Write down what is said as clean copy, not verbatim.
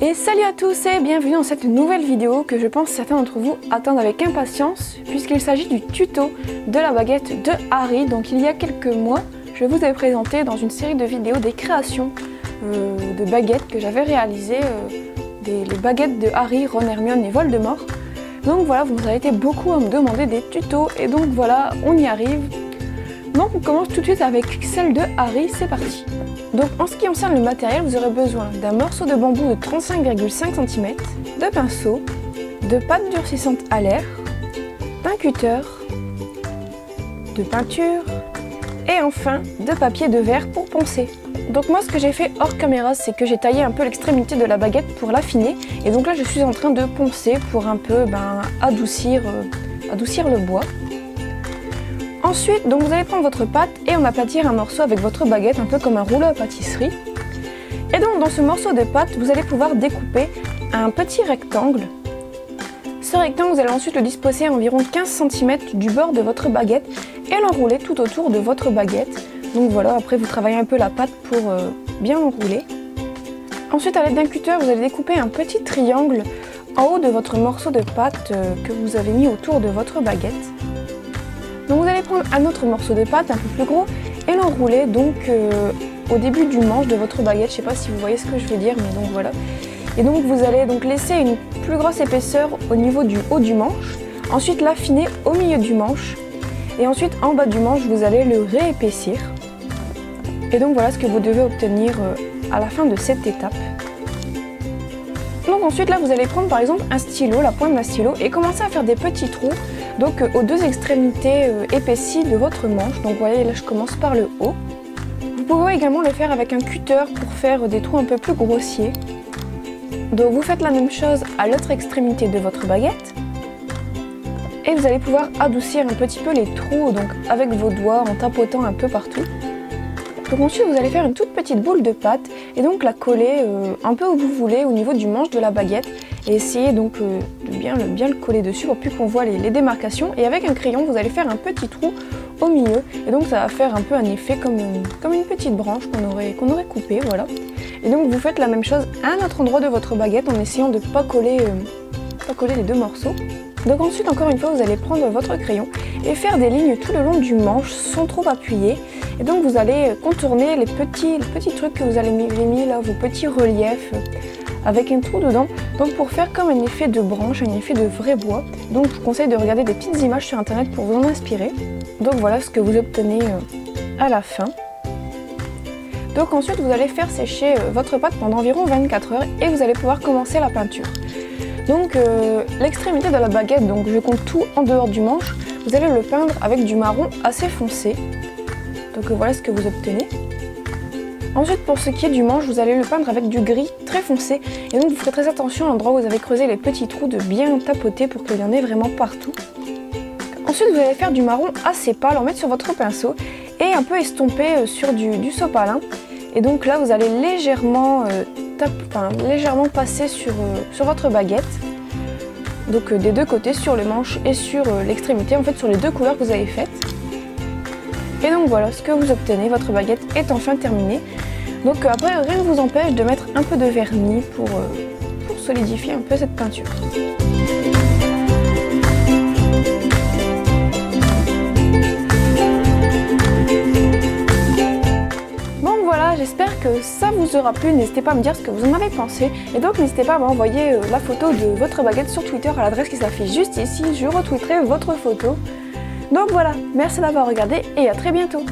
Et salut à tous et bienvenue dans cette nouvelle vidéo que je pense certains d'entre vous attendent avec impatience puisqu'il s'agit du tuto de la baguette de Harry. Donc il y a quelques mois, je vous ai présenté dans une série de vidéos des créations de baguettes que j'avais réalisées, les baguettes de Harry, Ron, Hermione et Voldemort. Donc voilà, vous avez été beaucoup à me demander des tutos et donc voilà, on y arrive. Donc on commence tout de suite avec celle de Harry, c'est parti. Donc en ce qui concerne le matériel, vous aurez besoin d'un morceau de bambou de 35,5 cm, de pinceau, de pâte durcissante à l'air, d'un cutter, de peinture et enfin de papier de verre pour poncer. Donc moi ce que j'ai fait hors caméra, c'est que j'ai taillé un peu l'extrémité de la baguette pour l'affiner et donc là je suis en train de poncer pour un peu adoucir le bois. Ensuite, donc vous allez prendre votre pâte et en aplatir un morceau avec votre baguette, un peu comme un rouleau à pâtisserie. Et donc dans ce morceau de pâte, vous allez pouvoir découper un petit rectangle. Ce rectangle, vous allez ensuite le disposer à environ 15 cm du bord de votre baguette et l'enrouler tout autour de votre baguette. Donc voilà, après vous travaillez un peu la pâte pour bien enrouler. Ensuite, à l'aide d'un cutter, vous allez découper un petit triangle en haut de votre morceau de pâte que vous avez mis autour de votre baguette. Donc vous allez prendre un autre morceau de pâte un peu plus gros et l'enrouler donc au début du manche de votre baguette. Je ne sais pas si vous voyez ce que je veux dire, mais donc voilà. Et donc vous allez donc laisser une plus grosse épaisseur au niveau du haut du manche, ensuite l'affiner au milieu du manche et ensuite en bas du manche vous allez le réépaissir. Et donc voilà ce que vous devez obtenir à la fin de cette étape. Donc ensuite là vous allez prendre par exemple un stylo, la pointe d'un stylo et commencer à faire des petits trous donc aux deux extrémités épaissies de votre manche. Donc vous voyez là je commence par le haut. Vous pouvez également le faire avec un cutter pour faire des trous un peu plus grossiers. Donc vous faites la même chose à l'autre extrémité de votre baguette. Et vous allez pouvoir adoucir un petit peu les trous donc avec vos doigts en tapotant un peu partout. Donc ensuite vous allez faire une toute petite boule de pâte et donc la coller un peu où vous voulez au niveau du manche de la baguette et essayer donc de bien le coller dessus pour plus qu'on voit les démarcations. Et avec un crayon vous allez faire un petit trou au milieu et donc ça va faire un peu un effet comme une petite branche qu'on aurait coupée, voilà. Et donc vous faites la même chose à un autre endroit de votre baguette en essayant de ne pas coller les deux morceaux. Donc ensuite encore une fois vous allez prendre votre crayon et faire des lignes tout le long du manche sans trop appuyer. Et donc vous allez contourner les petits trucs que vous avez mis là, vos petits reliefs avec un trou dedans. Donc pour faire comme un effet de branche, un effet de vrai bois. Donc je vous conseille de regarder des petites images sur internet pour vous en inspirer. Donc voilà ce que vous obtenez à la fin. Donc ensuite vous allez faire sécher votre pâte pendant environ 24 heures et vous allez pouvoir commencer la peinture. Donc l'extrémité de la baguette, donc je compte tout en dehors du manche, vous allez le peindre avec du marron assez foncé. Donc voilà ce que vous obtenez. Ensuite pour ce qui est du manche, vous allez le peindre avec du gris très foncé. Et donc vous ferez très attention à l'endroit où vous avez creusé les petits trous de bien tapoter pour qu'il y en ait vraiment partout. Ensuite vous allez faire du marron assez pâle, en mettre sur votre pinceau et un peu estomper sur du sopalin. Et donc là vous allez légèrement passer sur votre baguette. Donc des deux côtés, sur le manche et sur l'extrémité, en fait sur les deux couleurs que vous avez faites. Et donc voilà ce que vous obtenez, votre baguette est enfin terminée. Donc après rien ne vous empêche de mettre un peu de vernis pour solidifier un peu cette peinture. Bon voilà, j'espère que ça vous aura plu, n'hésitez pas à me dire ce que vous en avez pensé. Et donc n'hésitez pas à m'envoyer la photo de votre baguette sur Twitter à l'adresse qui s'affiche juste ici, je retweeterai votre photo. Donc voilà, merci d'avoir regardé et à très bientôt.